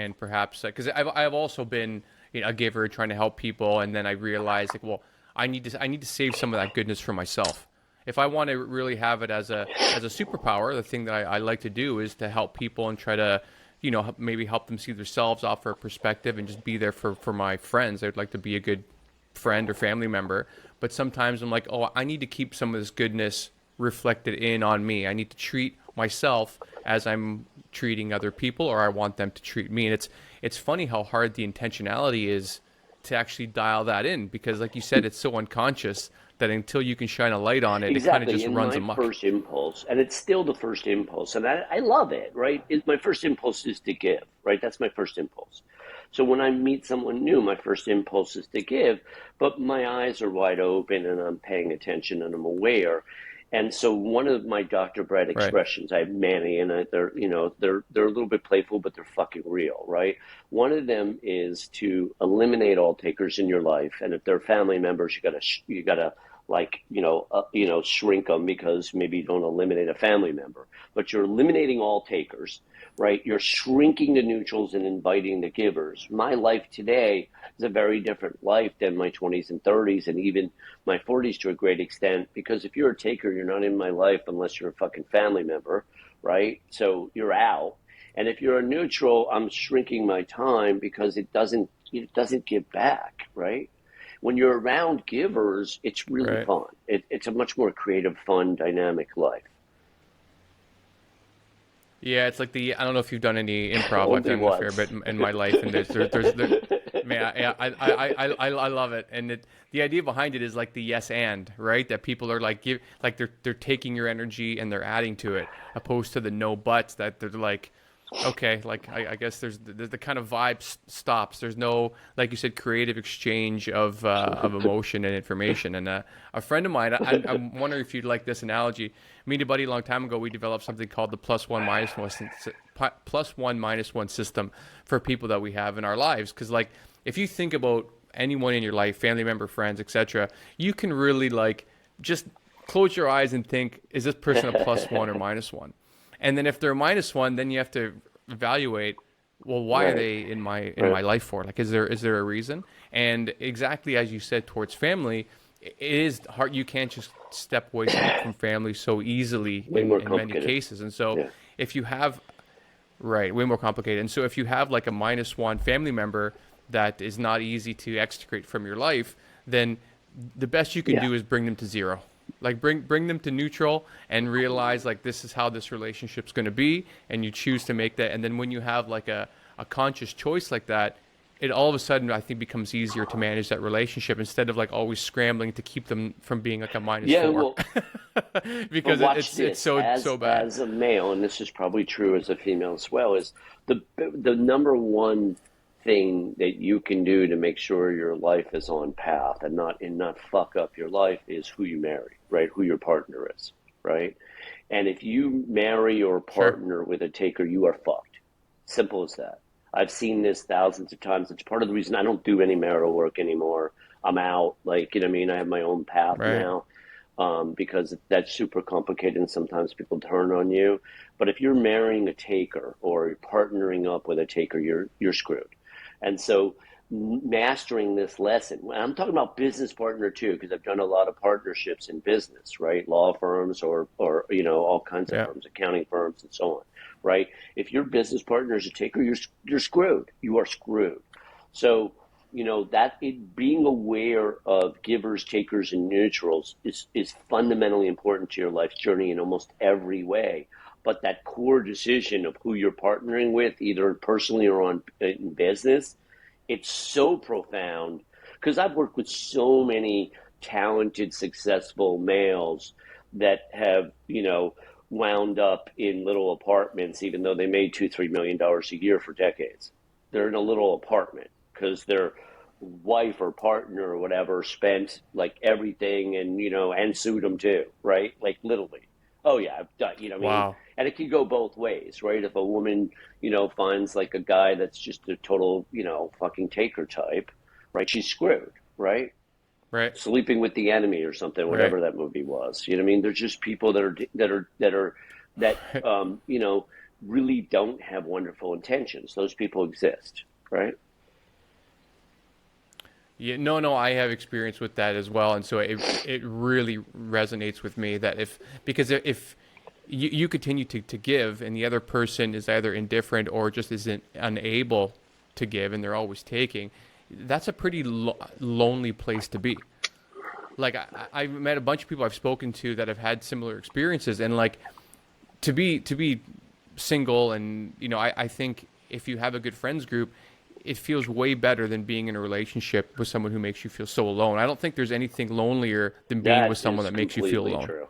and perhaps because I've also been, a giver trying to help people, and then I realized like, well, I need to save some of that goodness for myself. If I want to really have it as a superpower, the thing that I like to do is to help people and try to, maybe help them see themselves, offer a perspective, and just be there for my friends. I'd like to be a good friend or family member. But sometimes I'm like, oh, I need to keep some of this goodness reflected in on me. I need to treat myself as I'm treating other people, or I want them to treat me. And it's funny how hard the intentionality is to actually dial that in, because like you said, it's so unconscious that until you can shine a light on it, it kind of Exactly. just And runs my amok. first impulse, and it's still the first impulse, and I love it, right? My first impulse is to give, right? That's my first impulse. So when I meet someone new, my first impulse is to give, but my eyes are wide open and I'm paying attention and I'm aware. And so one of my Dr. Brett Right. expressions, I have many, and they're a little bit playful, but they're fucking real, right? One of them is to eliminate all takers in your life, and if they're family members, you gotta like shrink them, because maybe you don't eliminate a family member, but you're eliminating all takers, right? You're shrinking the neutrals and inviting the givers. My life today is a very different life than my 20s and 30s, and even my 40s to a great extent, because if you're a taker, you're not in my life unless you're a fucking family member, right? So you're out. And if you're a neutral, I'm shrinking my time because it doesn't give back, right? When you're around givers, it's really Right. fun. It's a much more creative, fun, dynamic life. Yeah, it's like I don't know if you've done any improv. I've Only done a fair bit once. in my life, and there, man, yeah, I love it. And the idea behind it is like the yes and, right? That people are like like they're taking your energy and they're adding to it, opposed to the no buts that they're like, okay, like I guess there's the kind of vibe stops. There's no, like you said, creative exchange of emotion and information. And a friend of mine, I'm wondering if you'd like this analogy. Me and a buddy a long time ago, we developed something called the plus one minus one system for people that we have in our lives. Because like if you think about anyone in your life, family member, friends, etc., you can really like just close your eyes and think, is this person a plus one or minus one? And then if they're minus one, then you have to evaluate, well, why are Right, they in my right. life for? Like, is there a reason? And exactly as you said towards family, it is hard. You can't just step away from family so easily Way in more in many complicated. cases. And so Yeah. if you have, right, way more complicated. And so if you have like a minus one family member that is not easy to extricate from your life, then the best you can Yeah. do is bring them to zero. Like bring them to neutral and realize like this is how this relationship's going to be, and you choose to make that. And then when you have like a conscious choice like that, it all of a sudden I think becomes easier to manage that relationship instead of like always scrambling to keep them from being like a minus Yeah, four well, but because watch it's this. so As so bad. as a male, and this is probably true as a female as well, is the number one thing that you can do to make sure your life is on path and not fuck up your life is who you marry, right? Who your partner is, right? And if you marry or Sure. partner with a taker, you are fucked. Simple as that. I've seen this thousands of times. It's part of the reason I don't do any marital work anymore. I'm out. Like, you know what I mean? I have my own path Right. now, because that's super complicated and sometimes people turn on you. But if you're marrying a taker or partnering up with a taker, you're screwed. And so mastering this lesson, and I'm talking about business partner too, because I've done a lot of partnerships in business, right? Law firms or all kinds of Yeah. firms, accounting firms and so on, right? If your business partner is a taker, you're screwed. You are screwed. So that being aware of givers, takers, and neutrals is fundamentally important to your life's journey in almost every way. But that core decision of who you're partnering with, either personally or in business, it's so profound, because I've worked with so many talented, successful males that have, wound up in little apartments, even though they made $2-3 million a year for decades. They're in a little apartment because their wife or partner or whatever spent like everything, and sued them too, right? Like literally. Oh yeah, I've done, what I mean? Wow. And it can go both ways, right? If a woman, finds like a guy that's just a total, fucking taker type, right? She's screwed, right? Right. Sleeping with the Enemy or something, Right. whatever that movie was. You know what I mean? There's just people that are that really don't have wonderful intentions. Those people exist, right? Yeah, no, I have experience with that as well, and so it really resonates with me that because if you continue to give and the other person is either indifferent or just isn't unable to give and they're always taking, that's a pretty lonely place to be. Like I've met a bunch of people I've spoken to that have had similar experiences, and like to be single, and I think if you have a good friends group, it feels way better than being in a relationship with someone who makes you feel so alone. I don't think there's anything lonelier than being with That someone is that makes you feel completely alone. true.